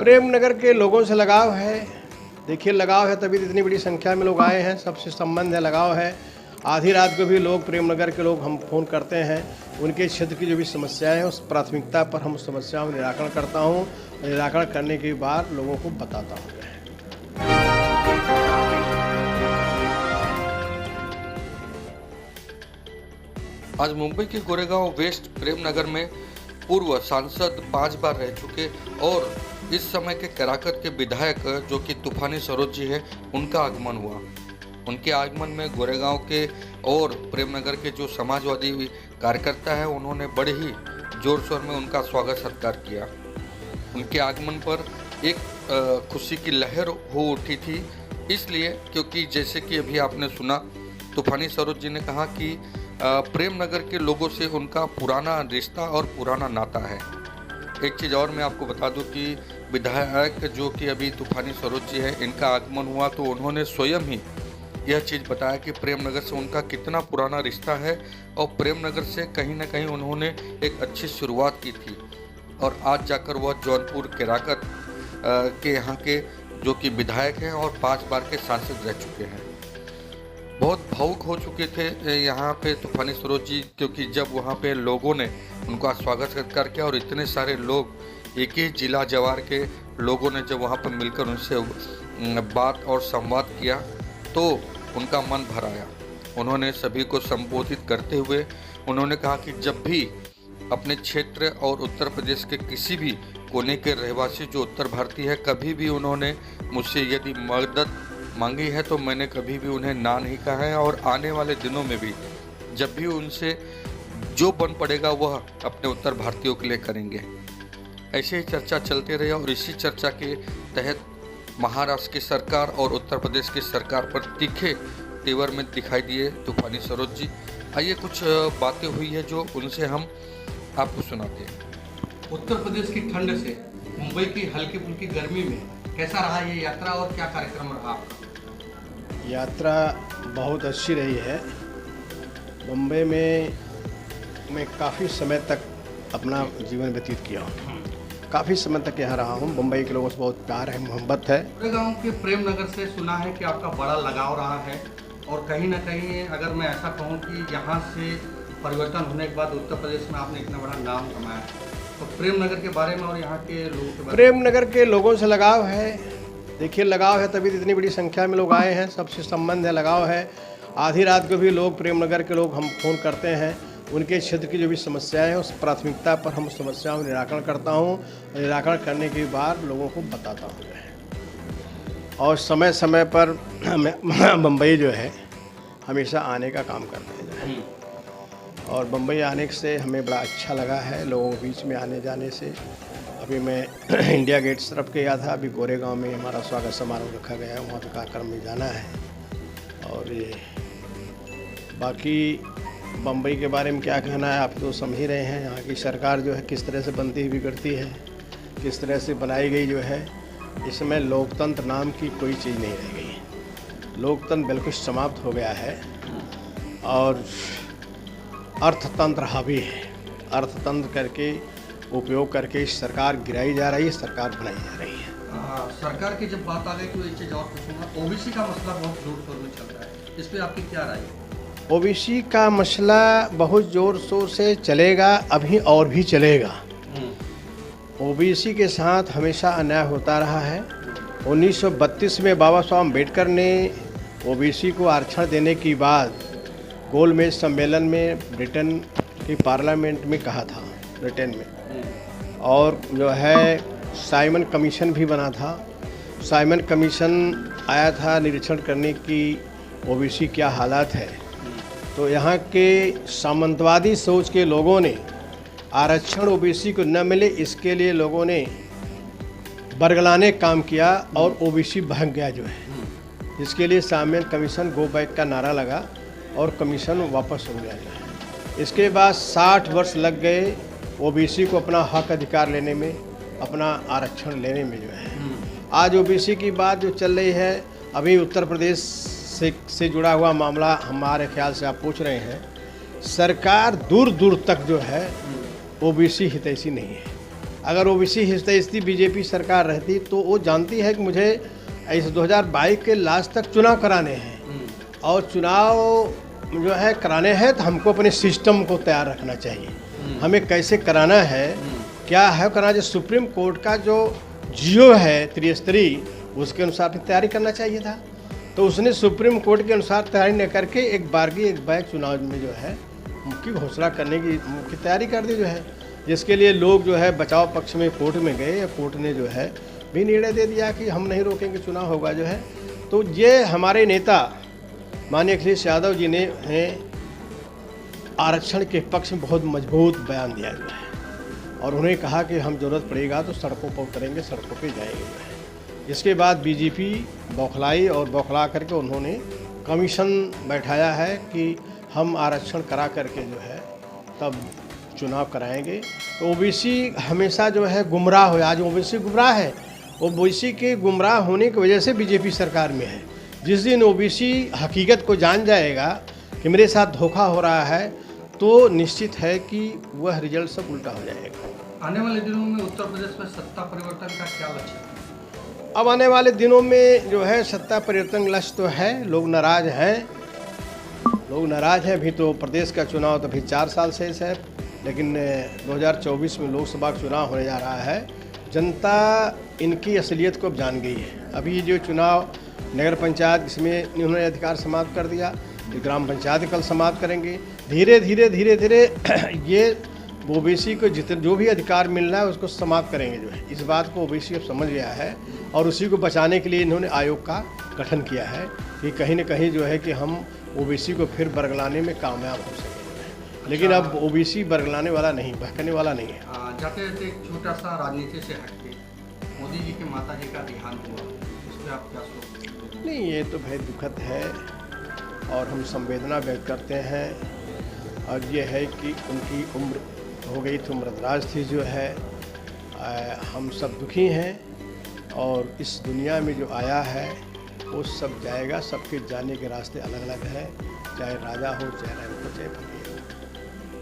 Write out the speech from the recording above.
प्रेमनगर के लोगों से लगाव है। देखिए, लगाव है तभी तो इतनी बड़ी संख्या में लोग आए हैं। सबसे संबंध है, लगाव है। आधी रात को भी लोग, प्रेमनगर के लोग हम फ़ोन करते हैं, उनके क्षेत्र की जो भी समस्याएं हैं उस प्राथमिकता पर हम उस समस्याओं का निराकरण करता हूं। निराकरण करने के बाद लोगों को बताता हूं। आज मुंबई के गोरेगांव वेस्ट प्रेमनगर में पूर्व सांसद 5 बार रह चुके और इस समय के कराकत के विधायक जो कि तूफानी सरोज जी है, उनका आगमन हुआ। उनके आगमन में गोरेगांव के और प्रेमनगर के जो समाजवादी कार्यकर्ता है, उन्होंने बड़े ही जोर शोर में उनका स्वागत सत्कार किया। उनके आगमन पर एक खुशी की लहर हो उठी थी, इसलिए क्योंकि जैसे कि अभी आपने सुना, तूफानी सरोज जी ने कहा कि प्रेमनगर के लोगों से उनका पुराना रिश्ता और पुराना नाता है। एक चीज़ और मैं आपको बता दूं कि विधायक जो कि अभी तूफानी सरोज जी है, इनका आगमन हुआ तो उन्होंने स्वयं ही यह चीज़ बताया कि प्रेमनगर से उनका कितना पुराना रिश्ता है और प्रेमनगर से कहीं ना कहीं उन्होंने एक अच्छी शुरुआत की थी और आज जाकर वह जौनपुर केराकत के यहाँ के जो कि विधायक हैं और 5 बार के सांसद रह चुके हैं। बहुत भावुक हो चुके थे यहाँ पे तूफानी सरोज जी, क्योंकि जब वहाँ पे लोगों ने उनका स्वागत सत्कार किया और इतने सारे लोग, एक ही जिला जवार के लोगों ने जब वहाँ पर मिलकर उनसे बात और संवाद किया तो उनका मन भर आया। उन्होंने सभी को संबोधित करते हुए उन्होंने कहा कि जब भी अपने क्षेत्र और उत्तर प्रदेश के किसी भी कोने के रहवासी जो उत्तर भारतीय है, कभी भी उन्होंने मुझसे यदि मदद मांगी है तो मैंने कभी भी उन्हें ना नहीं कहा है और आने वाले दिनों में भी जब भी उनसे जो बन पड़ेगा वह अपने उत्तर भारतीयों के लिए करेंगे। ऐसे ही चर्चा चलते रहे और इसी चर्चा के तहत महाराष्ट्र की सरकार और उत्तर प्रदेश की सरकार पर तीखे तेवर में दिखाई दिए तूफानी सरोज जी। आइए कुछ बातें हुई है जो उनसे हम आपको सुनाते हैं। उत्तर प्रदेश की ठंड से मुंबई की हल्की फुल्की गर्मी में कैसा रहा ये यात्रा और क्या कार्यक्रम रहा आपका? यात्रा बहुत अच्छी रही है। मुंबई में मैं काफ़ी समय तक अपना जीवन व्यतीत किया हूँ। काफ़ी समय तक यहाँ रहा हूँ। मुंबई के लोगों से बहुत प्यार है, मोहब्बत है। गोरेगांव के प्रेमनगर से सुना है कि आपका बड़ा लगाव रहा है और कहीं ना कहीं अगर मैं ऐसा कहूँ कि यहाँ से परिवर्तन होने के बाद उत्तर प्रदेश में आपने इतना बड़ा नाम कमाया, तो प्रेमनगर के बारे में और यहाँ के लोगों के बारे में? प्रेमनगर के लोगों से लगाव है। देखिए, लगाव है तभी तो इतनी बड़ी संख्या में लोग आए हैं। सबसे संबंध है, लगाव है। आधी रात को भी लोग, प्रेमनगर के लोग हम फ़ोन करते हैं, उनके क्षेत्र की जो भी समस्याएं हैं उस प्राथमिकता पर हम उस समस्याओं का निराकरण करता हूं। निराकरण करने के बाद लोगों को बताता हूं और समय समय पर मुंबई जो है हमेशा आने का काम करते हैं और मुंबई आने से हमें बड़ा अच्छा लगा है, लोगों के बीच में आने जाने से। अभी मैं इंडिया गेट तरफ गया था, अभी गोरेगांव में हमारा स्वागत समारोह रखा गया है, वहाँ पे कार्यक्रम में जाना है। और ये बाकी बम्बई के बारे में क्या कहना है, आप तो समझ ही रहे हैं। यहाँ की सरकार जो है किस तरह से बनती हुई बिगड़ती है, किस तरह से बनाई गई जो है। इसमें लोकतंत्र नाम की कोई चीज़ नहीं रह गई। लोकतंत्र बिल्कुल समाप्त हो गया है और अर्थतंत्र हावी है। अर्थतंत्र करके उपयोग करके सरकार गिराई जा रही है, सरकार बनाई जा रही है। सरकार की जब बात आ गई तो एक चीज़ और पूछूंगा, ओबीसी का मसला बहुत जोर शोर में चल रहा है, इस पर आपकी क्या राय है? ओबीसी का मसला बहुत ज़ोर शोर से चलेगा, अभी और भी चलेगा। ओबीसी के साथ हमेशा अन्याय होता रहा है। 1932 में बाबा साहब अम्बेडकर ने ओबीसी को आरक्षण देने की बाद गोलमेज सम्मेलन में ब्रिटेन की पार्लियामेंट में कहा था, ब्रिटेन में। और जो है साइमन कमीशन भी बना था। साइमन कमीशन आया था निरीक्षण करने की ओबीसी क्या हालात है। तो यहाँ के सामंतवादी सोच के लोगों ने आरक्षण ओबीसी को न मिले, इसके लिए लोगों ने बरगलाने काम किया और ओबीसी भाग गया जो है। इसके लिए साइमन कमीशन गो बैक का नारा लगा और कमीशन वापस हो गया जो है। इसके बाद 60 वर्ष लग गए ओबीसी को अपना हक अधिकार लेने में, अपना आरक्षण लेने में जो है। आज ओबीसी की बात जो चल रही है, अभी उत्तर प्रदेश से जुड़ा हुआ मामला हमारे ख्याल से आप पूछ रहे हैं। सरकार दूर दूर तक जो है ओबीसी हितैषी नहीं है। अगर ओबीसी हिस्सेदारी बीजेपी सरकार रहती तो वो जानती है कि मुझे इस 2022 के लास्ट तक चुनाव कराने हैं और चुनाव जो है कराने हैं तो हमको अपने सिस्टम को तैयार रखना चाहिए। हमें कैसे कराना है, क्या है कराना, जो सुप्रीम कोर्ट का जो जियो है त्रिस्तरीय, उसके अनुसार तैयारी करना चाहिए था। तो उसने सुप्रीम कोर्ट के अनुसार तैयारी न करके एक बार चुनाव में जो है की घोषणा करने की तैयारी कर दी जो है, जिसके लिए लोग जो है बचाव पक्ष में कोर्ट में गए। कोर्ट ने जो है भी निर्णय दे दिया कि हम नहीं रोकेंगे, चुनाव होगा जो है। तो ये हमारे नेता माननीय अखिलेश यादव जी ने आरक्षण के पक्ष में बहुत मजबूत बयान दिया जो है, और उन्होंने कहा कि हम जरूरत पड़ेगा तो सड़कों पर उतरेंगे, सड़कों पे जाएंगे जो है। इसके बाद बीजेपी बौखलाई और बौखला करके उन्होंने कमीशन बैठाया है कि हम आरक्षण करा करके जो है तब चुनाव कराएंगे। तो ओबीसी हमेशा जो है गुमराह हो, आज ओबीसी गुमराह है। ओबीसी के गुमराह होने की वजह से बीजेपी सरकार में है। जिस दिन ओबीसी हकीकत को जान जाएगा कि मेरे साथ धोखा हो रहा है, तो निश्चित है कि वह रिजल्ट सब उल्टा हो जाएगा। आने वाले दिनों में उत्तर प्रदेश में सत्ता परिवर्तन का क्या लक्ष्य है? अब आने वाले दिनों में जो है सत्ता परिवर्तन लक्ष्य तो है, लोग नाराज हैं, अभी तो प्रदेश का चुनाव तो अभी 4 साल शेष है, लेकिन 2024 में लोकसभा का चुनाव होने जा रहा है। जनता इनकी असलियत को अब जान गई है। अभी ये जो चुनाव नगर पंचायत, इसमें इन्होंने अधिकार समाप्त कर दिया, ग्राम पंचायत कल समाप्त करेंगे। धीरे धीरे ये ओबीसी को जितने जो भी अधिकार मिलना है उसको समाप्त करेंगे जो है। इस बात को ओबीसी अब समझ गया है और उसी को बचाने के लिए इन्होंने आयोग का गठन किया है कि कहीं न कहीं जो है कि हम ओबीसी को फिर बरगलाने में कामयाब हो सकें। लेकिन अब ओबीसी बरगलाने वाला नहीं, बहकाने वाला नहीं है। जाते जाते एक छोटा सा राजनीति से हटके मोदी जी के माता जी का देहांत हुआ, इस पर आप क्या सोचते हैं? नहीं, ये तो भाई दुखद है और हम संवेदना व्यक्त करते हैं। और ये है कि उनकी उम्र हो गई थी, उम्रदराज थी जो है। हम सब दुखी हैं और इस दुनिया में जो आया है वो सब जाएगा। सबके जाने के रास्ते अलग अलग हैं, चाहे राजा हो, चाहे रैंक हो, चाहे